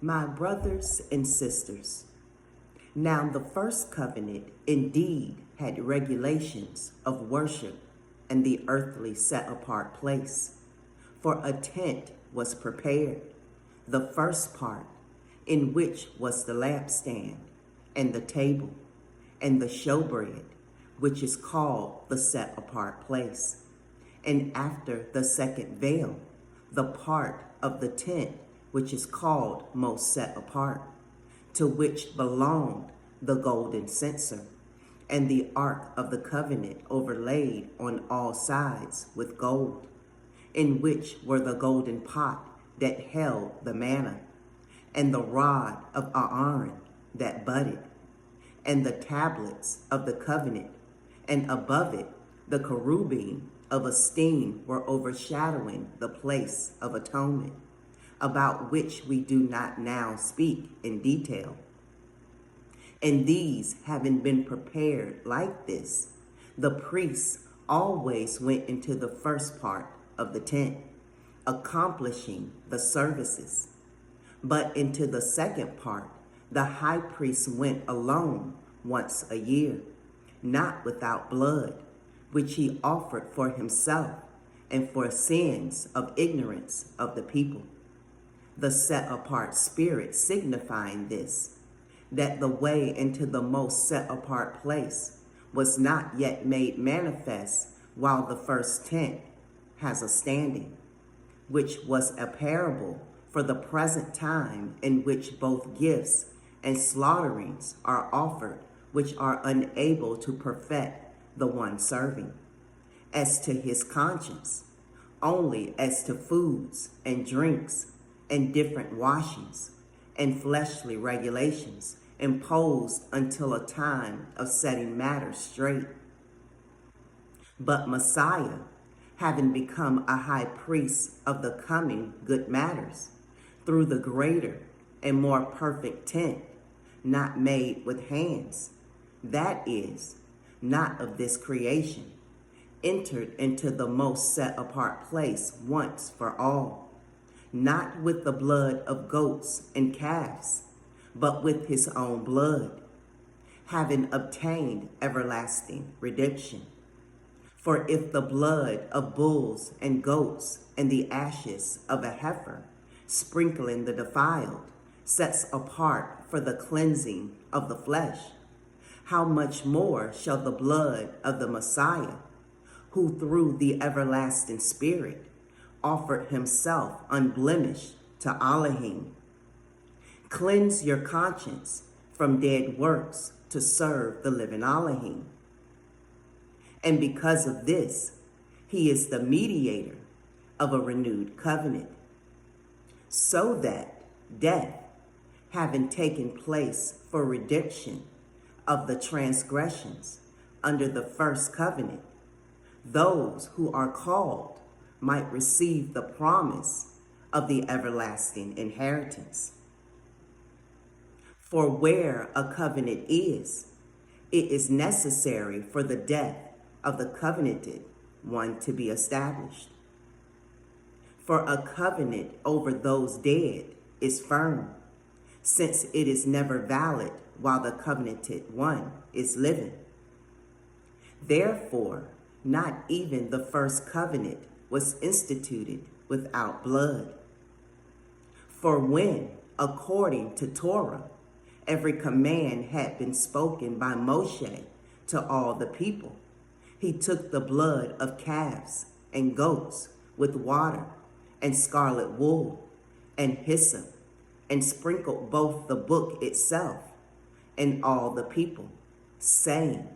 My brothers and sisters, now the first covenant indeed had regulations of worship and the earthly set apart place. For a tent was prepared, the first part, in which was the lampstand, and the table, and the showbread, which is called the set apart place. And after the second veil, the part of the tent which is called most set apart, to which belonged the golden censer, and the ark of the covenant overlaid on all sides with gold, in which were the golden pot that held the manna, and the rod of Aaron that budded, and the tablets of the covenant, and above it the cherubim of esteem were overshadowing the place of atonement, about which we do not now speak in detail. And these having been prepared like this, the priests always went into the first part of the tent, accomplishing the services. But into the second part, the high priest went alone once a year, not without blood, which he offered for himself and for sins of ignorance of the people. The set apart spirit signifying this, that the way into the most set apart place was not yet made manifest while the first tent has a standing, which was a parable for the present time in which both gifts and slaughterings are offered, which are unable to perfect the one serving, as to his conscience, only as to foods and drinks and different washings and fleshly regulations imposed until a time of setting matters straight. But Messiah, having become a high priest of the coming good matters, through the greater and more perfect tent, not made with hands, that is, not of this creation, entered into the most set apart place once for all, not with the blood of goats and calves, but with his own blood, having obtained everlasting redemption. For if the blood of bulls and goats and the ashes of a heifer, sprinkling the defiled, sets apart for the cleansing of the flesh, how much more shall the blood of the Messiah, who through the everlasting Spirit offered himself unblemished to Elohim, cleanse your conscience from dead works to serve the living Elohim. And because of this, he is the mediator of a renewed covenant, so that death, having taken place for redemption of the transgressions under the first covenant, those who are called might receive the promise of the everlasting inheritance. For where a covenant is, it is necessary for the death of the covenanted one to be established. For a covenant over those dead is firm, since it is never valid while the covenanted one is living. Therefore, not even the first covenant was instituted without blood. For when, according to Torah, every command had been spoken by Moshe to all the people, he took the blood of calves and goats with water and scarlet wool and hyssop, and sprinkled both the book itself and all the people, saying,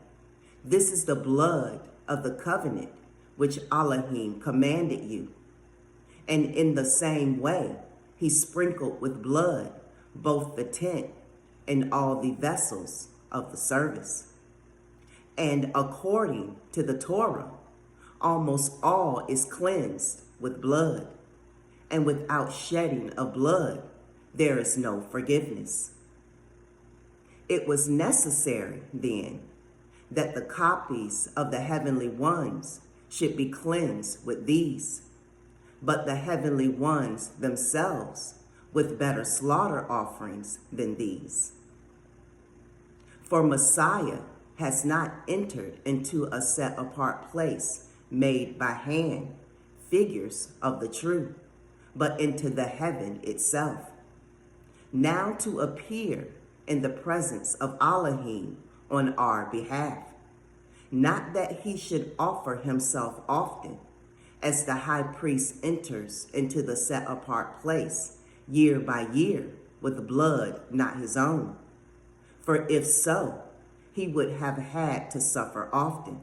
"This is the blood of the covenant which Elohim commanded you." And in the same way, he sprinkled with blood both the tent and all the vessels of the service. And according to the Torah, almost all is cleansed with blood, and without shedding of blood, there is no forgiveness. It was necessary, then, that the copies of the heavenly ones should be cleansed with these, but the heavenly ones themselves with better slaughter offerings than these. For Messiah has not entered into a set apart place made by hand, figures of the true, but into the heaven itself, now to appear in the presence of Elohim on our behalf. Not that he should offer himself often, as the high priest enters into the set apart place year by year with blood not his own. For if so, he would have had to suffer often,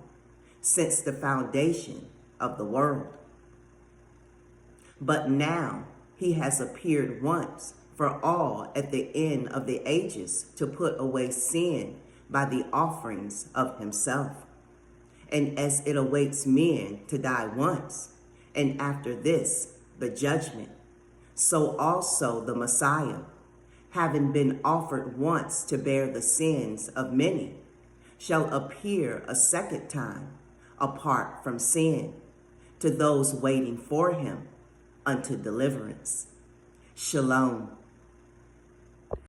since the foundation of the world. But now he has appeared once for all at the end of the ages to put away sin by the offerings of himself. And as it awaits men to die once, and after this, the judgment, so also the Messiah, having been offered once to bear the sins of many, shall appear a second time, apart from sin, to those waiting for him unto deliverance. Shalom.